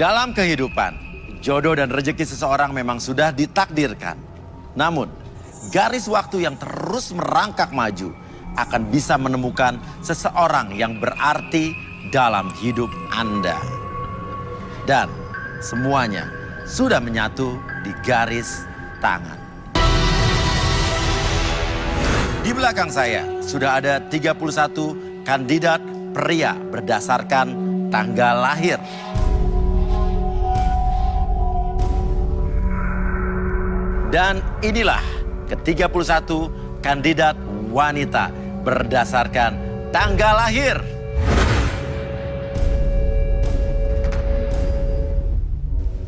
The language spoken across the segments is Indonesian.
Dalam kehidupan, jodoh dan rezeki seseorang memang sudah ditakdirkan. Namun, garis waktu yang terus merangkak maju akan bisa menemukan seseorang yang berarti dalam hidup Anda. Dan semuanya sudah menyatu di garis tangan. Di belakang saya sudah ada 31 kandidat pria berdasarkan tanggal lahir. Dan inilah ke-31 kandidat wanita berdasarkan tanggal lahir.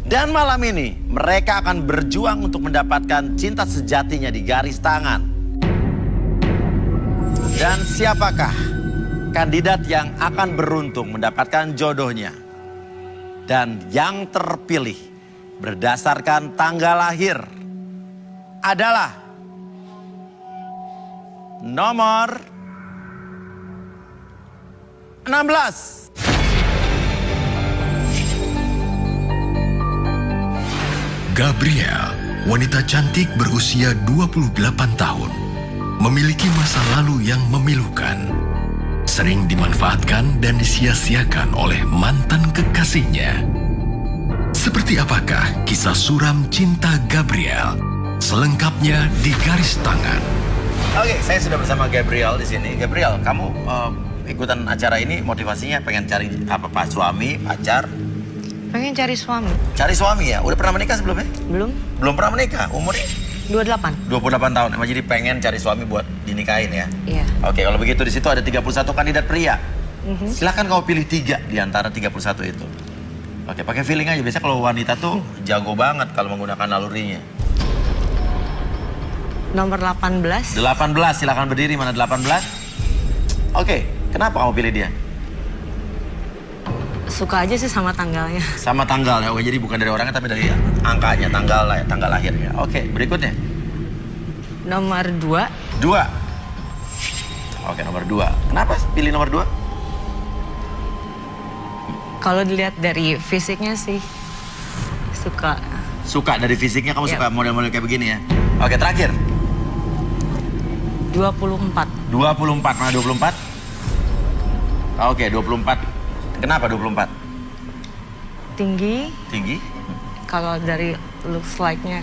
Dan malam ini mereka akan berjuang untuk mendapatkan cinta sejatinya di garis tangan. Dan siapakah kandidat yang akan beruntung mendapatkan jodohnya? Dan yang terpilih berdasarkan tanggal lahir adalah nomor 16. Gabriel, wanita cantik berusia 28 tahun, memiliki masa lalu yang memilukan. Sering dimanfaatkan dan disia-siakan oleh mantan kekasihnya. Seperti apakah kisah suram cinta Gabriel? Selengkapnya di garis tangan. Oke, saya sudah bersama Gabriel di sini. Gabriel, kamu ikutan acara ini motivasinya pengen cari apa, Pak? Suami, pacar? Pengen cari suami. Cari suami ya? Udah pernah menikah sebelumnya? Belum? Belum pernah menikah? Umurnya? 28. 28 tahun. Emang jadi pengen cari suami buat dinikahin ya? Iya. Oke, kalau begitu di situ ada 31 kandidat pria. Silahkan kau pilih 3 di antara 31 itu. Oke, pakai feeling aja. Biasanya kalau wanita tuh jago banget kalau menggunakan nalurinya. Nomor 18. 18, silakan berdiri. Mana 18? Oke, kenapa kamu pilih dia? Suka aja sih sama tanggalnya. Sama tanggal ya, oke, jadi bukan dari orangnya tapi dari angkanya, tanggal lah ya, tanggal lahirnya. Oke, berikutnya. Nomor 2. 2. Oke, nomor 2. Kenapa pilih nomor 2? Kalau dilihat dari fisiknya sih suka. Suka dari fisiknya, kamu suka model-model kayak begini ya? Oke, terakhir. 24. 24, mana 24? Oke, 24. Kenapa 24? Tinggi. Tinggi? Kalau dari looks like-nya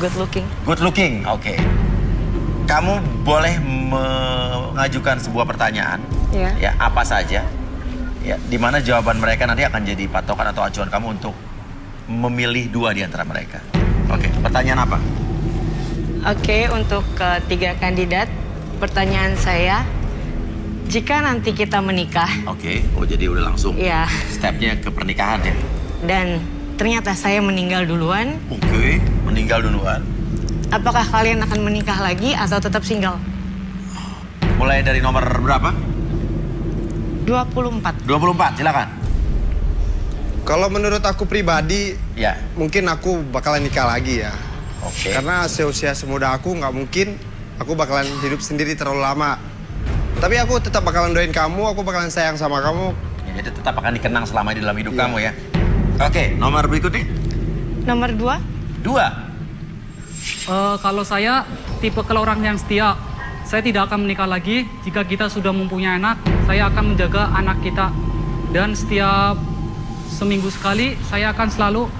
good looking. Good looking, oke. Kamu boleh mengajukan sebuah pertanyaan, ya apa saja, ya, di mana jawaban mereka nanti akan jadi patokan atau acuan kamu untuk memilih 2 di antara mereka. Oke, pertanyaan apa? Oke, untuk ketiga kandidat, pertanyaan saya, jika nanti kita menikah, Oke, oh jadi udah langsung ya, stepnya ke pernikahan ya? dan ternyata saya meninggal duluan, Oke, meninggal duluan. apakah kalian akan menikah lagi atau tetap single? Mulai dari nomor berapa? 24. 24, silakan. Kalau menurut aku pribadi, Ya, mungkin aku bakalan nikah lagi ya. oke. Karena seusia semuda aku nggak mungkin aku bakalan hidup sendiri terlalu lama. Tapi aku tetap bakalan doain kamu, aku bakalan sayang sama kamu. Ya, jadi tetap akan dikenang selama di dalam hidup kamu ya. Oke, nomor berikutnya. Nomor 2. 2. Kalau saya tipe orang yang setia. Saya tidak akan menikah lagi. Jika kita sudah mempunyai anak, saya akan menjaga anak kita. Dan setiap seminggu sekali, saya akan selalu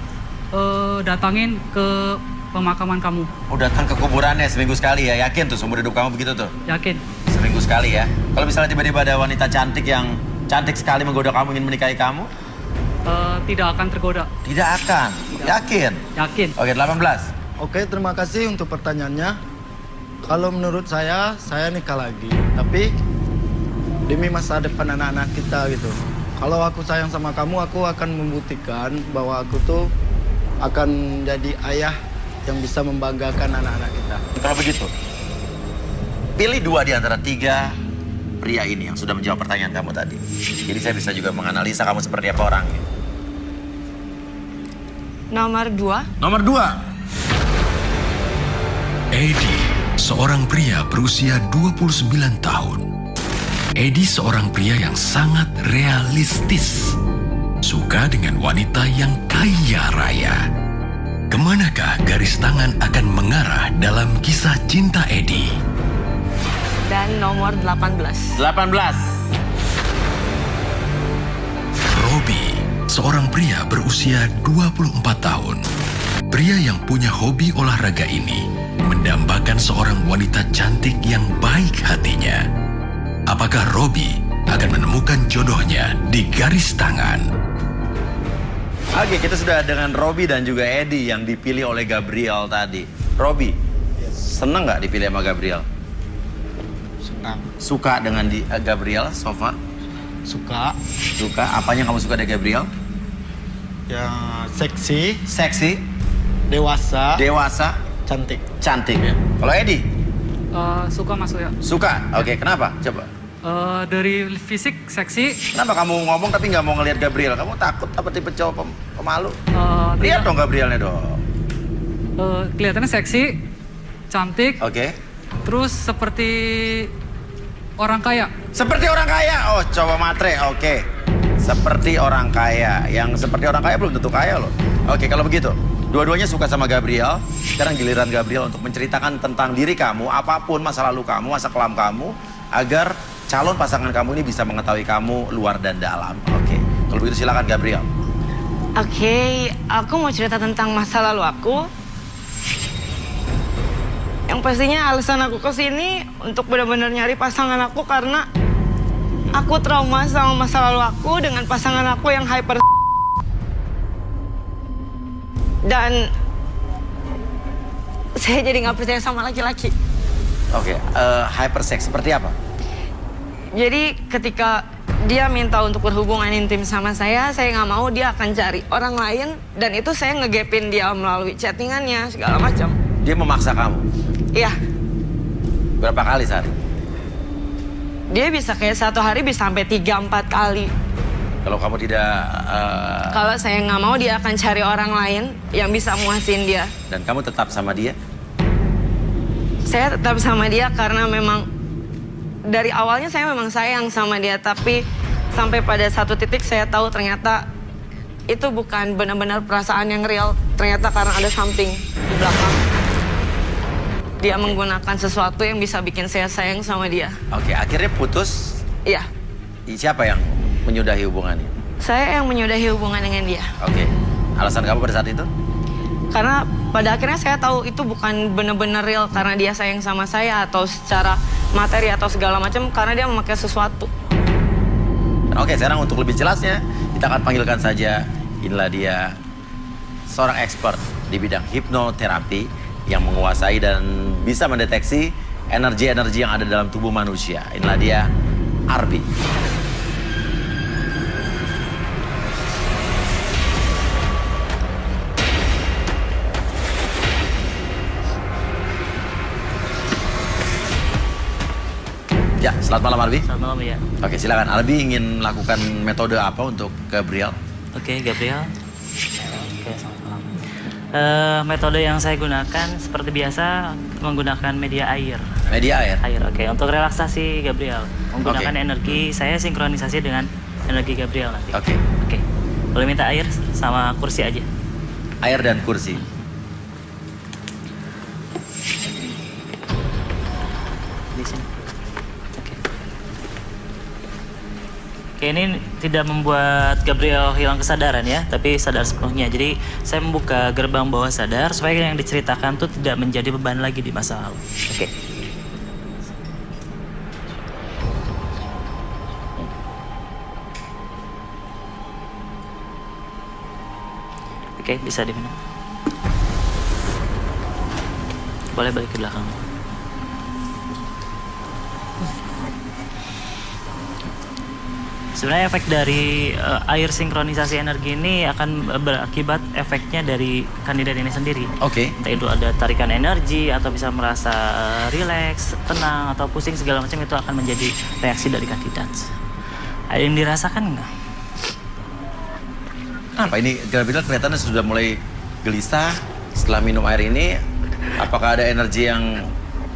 datangin ke pemakaman kamu. Oh, datang ke kuburannya seminggu sekali ya? Yakin tuh seumur hidup kamu begitu tuh? Yakin? Seminggu sekali ya? Kalau misalnya tiba-tiba ada wanita cantik yang cantik sekali menggoda kamu, ingin menikahi kamu? Tidak akan tergoda. Tidak akan? Yakin? Yakin? Oke, 18. Oke, terima kasih untuk pertanyaannya. Kalau menurut saya nikah lagi. Tapi demi masa depan anak-anak kita gitu. Kalau aku sayang sama kamu, aku akan membuktikan bahwa aku tuh akan jadi ayah yang bisa membanggakan anak-anak kita. Kalau begitu, pilih 2 di antara 3 pria ini yang sudah menjawab pertanyaan kamu tadi. Jadi saya bisa juga menganalisa kamu seperti apa orangnya. Nomor 2. Nomor 2. Edi, seorang pria berusia 29 tahun. Edi seorang pria yang sangat realistis. suka dengan wanita yang kaya raya. Kemanakah garis tangan akan mengarah dalam kisah cinta Edi? Dan nomor 18. 18. Robi, seorang pria berusia 24 tahun. Pria yang punya hobi olahraga ini mendambakan seorang wanita cantik yang baik hatinya. Apakah Robi akan menemukan jodohnya di garis tangan? Oke, kita sudah dengan Robi dan juga Edi yang dipilih oleh Gabriel tadi. Robi, seneng nggak dipilih sama Gabriel? Senang. Suka dengan Gabriel so far? Suka. Suka. Apanya kamu suka dari Gabriel? Ya seksi, Seksi, dewasa, dewasa, cantik. cantik. Kalau Edi? Suka masuk ya. Suka. Oke, kenapa? Coba. Dari fisik seksi, Kenapa kamu ngomong tapi nggak mau ngelihat Gabriel? Kamu takut apa tipe cowok pemalu? Lihat dia, dong Gabrielnya dong. kelihatannya seksi, cantik, Oke. terus seperti orang kaya. Seperti orang kaya. Oh, coba matre. Oke. Seperti orang kaya. Yang seperti orang kaya belum tentu kaya loh. Oke, kalau begitu. Dua-duanya suka sama Gabriel. Sekarang giliran Gabriel untuk menceritakan tentang diri kamu, apapun masa lalu kamu, masa kelam kamu, agar calon pasangan kamu ini bisa mengetahui kamu luar dan dalam. Oke. Kalau begitu silakan Gabriel. Oke, aku mau cerita tentang masa lalu aku. Yang pastinya alasan aku kesini untuk benar-benar nyari pasangan aku karena aku trauma sama masa lalu aku dengan pasangan aku yang hyper. Dan saya jadi nggak percaya sama laki-laki. Oke. Hypersex seperti apa? Jadi ketika dia minta untuk berhubungan intim sama saya nggak mau, dia akan cari orang lain. Dan itu saya ngegepin dia melalui chattingannya, segala macam. Dia memaksa kamu. Iya, Berapa kali sehari? dia bisa kayak satu hari bisa sampai 3-4 kali. Kalau kamu tidak Kalau saya nggak mau, dia akan cari orang lain yang bisa muasin dia. dan kamu tetap sama dia, Saya tetap sama dia karena memang dari awalnya saya memang sayang sama dia, tapi sampai pada satu titik saya tahu ternyata itu bukan benar-benar perasaan yang real. Ternyata karena ada something di belakang. Dia menggunakan sesuatu yang bisa bikin saya sayang sama dia. oke, akhirnya putus. Iya, Siapa yang menyudahi hubungannya? saya yang menyudahi hubungan dengan dia. Oke, alasan kamu pada saat itu? Karena pada akhirnya saya tahu itu bukan benar-benar real karena dia sayang sama saya atau secara materi atau segala macam, karena dia memakai sesuatu. Oke, sekarang untuk lebih jelasnya, kita akan panggilkan saja, inilah dia, seorang expert di bidang hipnoterapi yang menguasai dan bisa mendeteksi energi-energi yang ada dalam tubuh manusia. Inilah dia, Arbi. Ya, selamat malam Arbi. Selamat malam ya. Oke, silakan. Arbi ingin melakukan metode apa untuk Gabriel? Oke, Gabriel. Oke, selamat malam. Metode yang saya gunakan seperti biasa menggunakan media air. Media air. Air, oke. Untuk relaksasi Gabriel, menggunakan Oke. energi saya sinkronisasi dengan energi Gabriel nanti. Oke. Oke. Boleh minta air sama kursi aja. Air dan kursi. Di sini. Oke. Oke, ini tidak membuat Gabriel hilang kesadaran ya, tapi sadar sepenuhnya. Jadi saya membuka gerbang bawah sadar supaya yang diceritakan tuh tidak menjadi beban lagi di masa lalu. Oke. Oke, bisa diminum. Boleh balik ke belakang. Sebenarnya efek dari air sinkronisasi energi ini akan berakibat efeknya dari kandidat ini sendiri. Oke. Entah itu ada tarikan energi atau bisa merasa rileks, tenang atau pusing segala macam, itu akan menjadi reaksi dari kandidat. Ada yang dirasakan nggak? Apa ini Gabriel kelihatannya sudah mulai gelisah setelah minum air ini. Apakah ada energi yang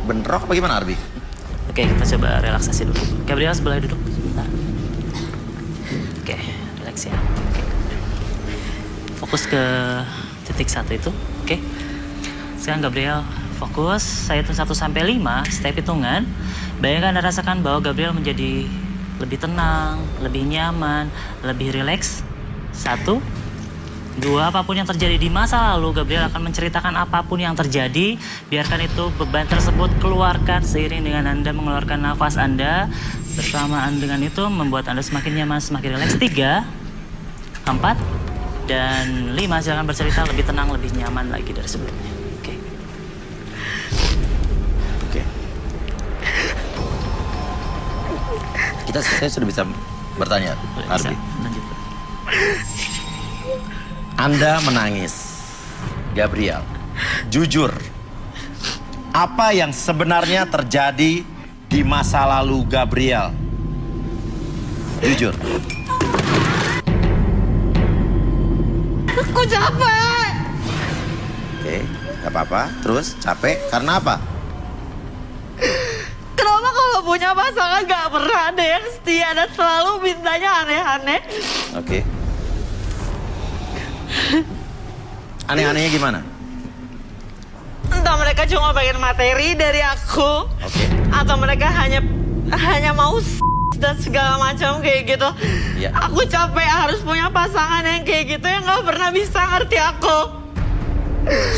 bentrok? Bagaimana Arbi? Oke, kita coba relaksasi dulu. Gabriel sebelah duduk sebentar. Oke, relaks ya. Oke. fokus ke titik 1 itu. Oke. Sekarang Gabriel fokus. Saya hitung 1 sampai 5, step hitungan. Bayangkan dan rasakan bahwa Gabriel menjadi lebih tenang, lebih nyaman, lebih rileks. 1, 2, apapun yang terjadi di masa lalu, Gabriel akan menceritakan apapun yang terjadi. Biarkan itu beban tersebut keluarkan seiring dengan Anda mengeluarkan nafas Anda. Bersamaan dengan itu membuat Anda semakin nyaman, semakin rileks. 3, 4, dan 5, silakan bercerita lebih tenang, lebih nyaman lagi dari sebelumnya. Oke. Oke. Saya sudah bisa bertanya, Bisa, Arbi. lanjut. Anda menangis, Gabriel. Jujur, apa yang sebenarnya terjadi di masa lalu Gabriel? Jujur. Aku capek. Oke, gak apa-apa. Terus capek karena apa? Kenapa kalau punya pasangan gak pernah ada yang setia dan selalu mintanya aneh-aneh? Oke. Aneh-anehnya gimana? Entah mereka cuma pengen materi dari aku, Oke. atau mereka hanya mau dan segala macam kayak gitu. Iya. Aku capek harus punya pasangan yang kayak gitu yang nggak pernah bisa ngerti aku.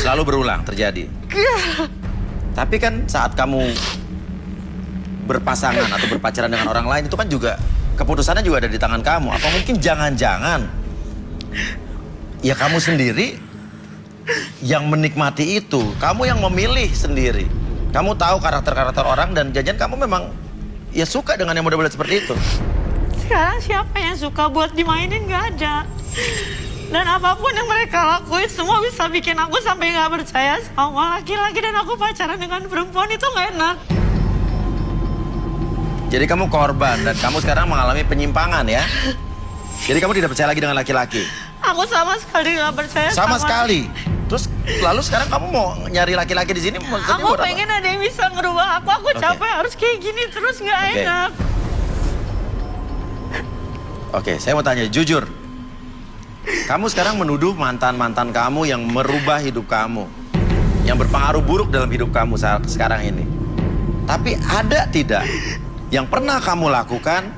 Selalu berulang terjadi. Tapi kan saat kamu berpasangan atau berpacaran dengan orang lain itu kan juga keputusannya juga ada di tangan kamu. Apa mungkin jangan-jangan ya kamu sendiri yang menikmati itu, kamu yang memilih sendiri. Kamu tahu karakter-karakter orang dan jangan kamu memang ya suka dengan yang model-model seperti itu. Sekarang siapa yang suka buat dimainin nggak ada. Dan apapun yang mereka lakuin semua bisa bikin aku sampai nggak percaya sama laki-laki dan aku pacaran dengan perempuan itu nggak enak. Jadi kamu korban dan kamu sekarang mengalami penyimpangan ya. Jadi kamu tidak percaya lagi dengan laki-laki. Aku sama sekali nggak percaya Sama sekali. Terus lalu sekarang kamu mau nyari laki-laki di sini maksudnya Aku buat apa? pengen ada yang bisa ngerubah aku. Aku Oke. capek harus kayak gini terus nggak Oke. enak. Oke, saya mau tanya jujur. Kamu sekarang menuduh mantan-mantan kamu yang merubah hidup kamu. Yang berpengaruh buruk dalam hidup kamu sekarang ini. Tapi ada tidak yang pernah kamu lakukan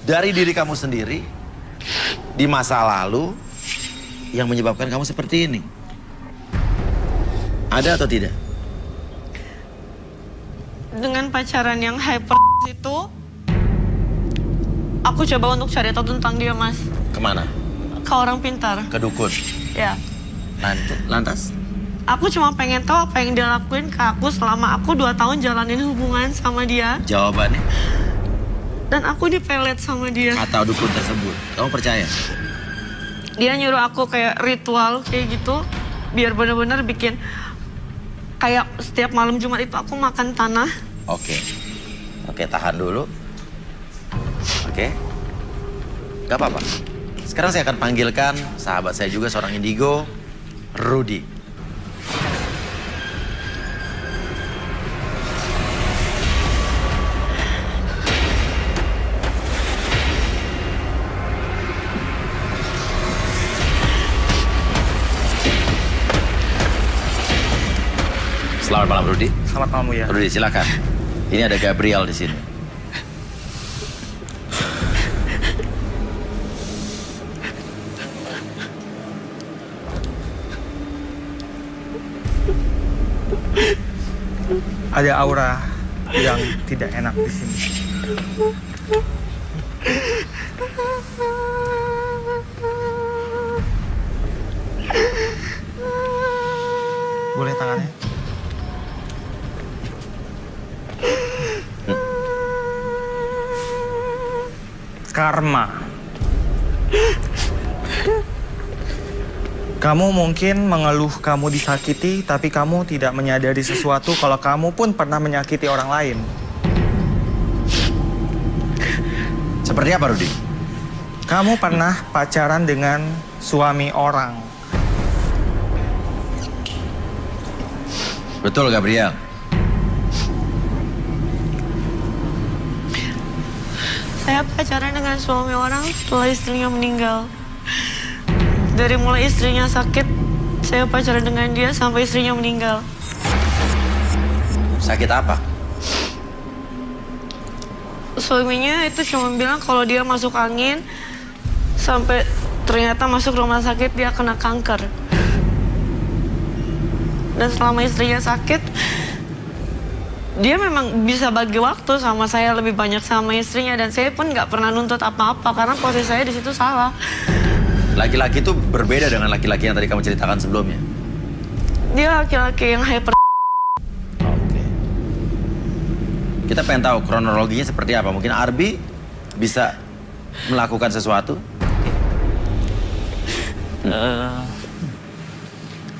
dari diri kamu sendiri di masa lalu yang menyebabkan kamu seperti ini? Ada atau tidak? Dengan pacaran yang hyper itu, aku coba untuk cari tahu tentang dia, Mas. Kemana? Ke orang pintar. Ke dukun? Ya. Lantas? Aku cuma pengen tahu apa yang dia lakuin ke aku selama aku 2 tahun jalanin hubungan sama dia. Jawabannya? Dan aku dipelet sama dia. Atau dukun tersebut? Kamu percaya? Dia nyuruh aku kayak ritual kayak gitu. Biar bener-bener bikin kayak setiap malam Jumat itu aku makan tanah. Oke. Oke, tahan dulu. Oke. Gak apa-apa. Sekarang saya akan panggilkan sahabat saya juga, seorang indigo, Rudy. Selamat malam, Rudy. Selamat malam, ya. Rudy, silakan. Ini ada Gabriel di sini. Ada aura yang tidak enak di sini. Boleh tangannya? Karma. Kamu mungkin mengeluh kamu disakiti, tapi kamu tidak menyadari sesuatu kalau kamu pun pernah menyakiti orang lain. Seperti apa, Rudy? Kamu pernah pacaran dengan suami orang. Betul, Gabriel. Saya pacaran dengan suami orang setelah istrinya meninggal. Dari mulai istrinya sakit, saya pacaran dengan dia sampai istrinya meninggal. Sakit apa? Suaminya itu cuma bilang kalau dia masuk angin, sampai ternyata masuk rumah sakit dia kena kanker. Dan selama istrinya sakit, dia memang bisa bagi waktu sama saya lebih banyak sama istrinya, dan saya pun nggak pernah nuntut apa-apa karena posisi saya di situ salah. Laki-laki itu berbeda dengan laki-laki yang tadi kamu ceritakan sebelumnya. Dia laki-laki yang hyper. Oke. Kita pengen tahu kronologinya seperti apa. Mungkin Arbi bisa melakukan sesuatu.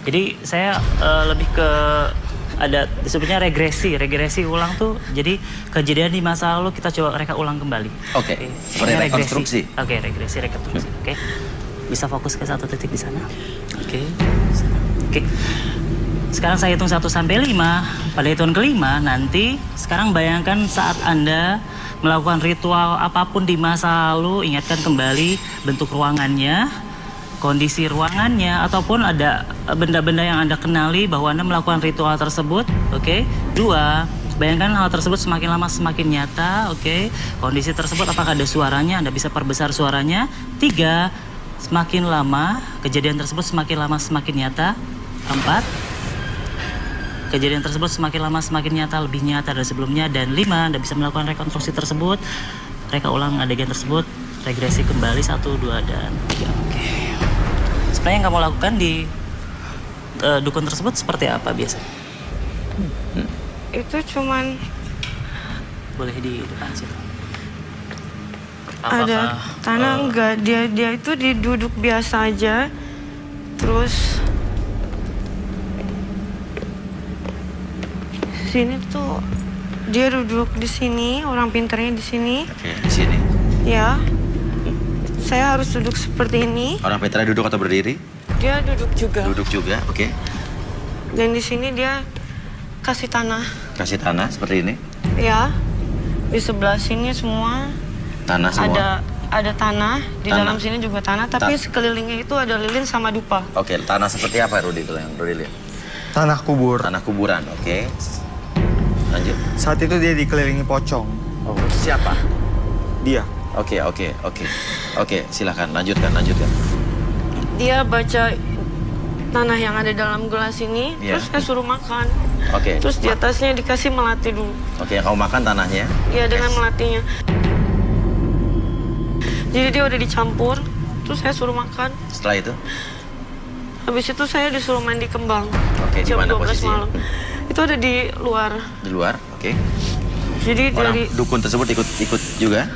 Jadi saya lebih ke ada disebutnya regresi ulang tuh. Jadi kejadian di masa lalu kita coba reka ulang kembali. Oke, seperti Ini rekonstruksi. Oke, rekonstruksi. Oke. Bisa fokus ke satu titik di sana. Oke. Oke. Sekarang saya hitung 1 sampai 5. Pada hitungan kelima nanti sekarang bayangkan saat Anda melakukan ritual apapun di masa lalu, ingatkan kembali bentuk ruangannya, kondisi ruangannya, ataupun ada benda-benda yang Anda kenali bahwa Anda melakukan ritual tersebut. Oke. 2, bayangkan hal tersebut semakin lama semakin nyata. Oke. Kondisi tersebut apakah ada suaranya, Anda bisa perbesar suaranya. 3, semakin lama kejadian tersebut semakin lama semakin nyata. 4, kejadian tersebut semakin lama semakin nyata, lebih nyata dari sebelumnya. Dan 5, Anda bisa melakukan rekonstruksi tersebut, reka ulang adegan tersebut, regresi kembali 1, 2, dan 3. Oke. Sebenarnya yang kamu lakukan di dukun tersebut seperti apa biasanya? Itu cuman Boleh di depan situ. ada tanah enggak, dia itu diduduk biasa aja. Terus sini tuh dia duduk di sini, orang pintarnya di sini. Oke, di sini. Ya. Saya harus duduk seperti ini. Orang pintarnya duduk atau berdiri? Dia duduk juga. Duduk juga, oke. Dan di sini dia kasih tanah. Kasih tanah seperti ini. Ya. Di sebelah sini semua Tanah semua. ada tanah, di Tanah. dalam sini juga tanah, tapi sekelilingnya itu ada lilin sama dupa. Oke, tanah seperti apa Rudi itu yang Rudi lihat? Tanah kubur. Tanah kuburan, oke. Lanjut. Saat itu dia dikelilingi pocong. Oh, siapa? Dia. Oke, silakan lanjutkan. Dia baca tanah yang ada dalam gelas ini, Iya. terus saya suruh makan. Oke. Terus di atasnya dikasih melati dulu. Oke, yang kamu makan tanahnya. Ya, dengan melatinya. Jadi dia udah dicampur, terus saya suruh makan. Setelah itu? Habis itu saya disuruh mandi kembang. Oke, di Jam mana 12 posisinya? malam. Itu ada di luar. Di luar, oke. Jadi Orang dari dukun tersebut ikut juga?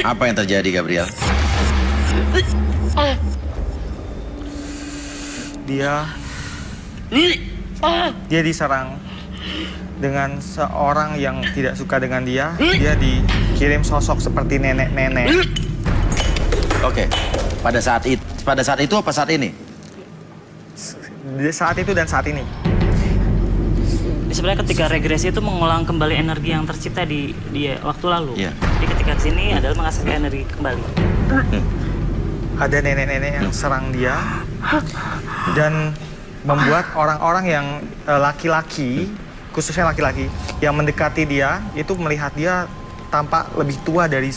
Apa yang terjadi, Gabriel? Dia diserang dengan seorang yang tidak suka dengan dia. Dia dikirim sosok seperti nenek-nenek. Oke. Pada saat itu apa saat ini? Saat itu dan saat ini. Sebenarnya ketika regresi itu mengulang kembali energi yang tercipta di waktu lalu. Iya. Jadi ketika kesini adalah menghasilkan energi kembali. Ada nenek-nenek yang serang dia dan membuat orang-orang yang laki-laki, khususnya laki-laki yang mendekati dia itu melihat dia tampak lebih tua dari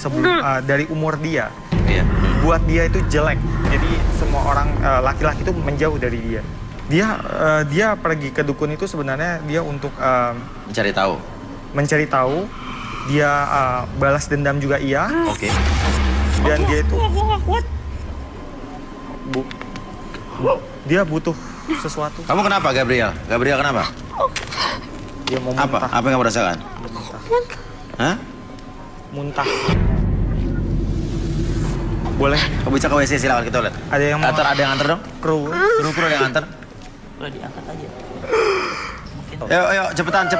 dari umur dia. Iya. Buat dia itu jelek. Jadi semua orang laki-laki itu menjauh dari dia. Dia pergi ke dukun itu sebenarnya dia untuk Mencari tahu. Dia balas dendam juga iya. Oke. Dan dia itu dia butuh sesuatu. Kamu kenapa, Gabriel? Gabriel kenapa? Dia mau Apa? muntah. Apa yang kamu rasakan? Hah? Muntah. Boleh? Kamu bisa ke WC, silakan ke toilet. Ada yang mau Ada yang antar dong? kru. Kru yang antar. Boleh diangkat aja. Ayo, cepetan.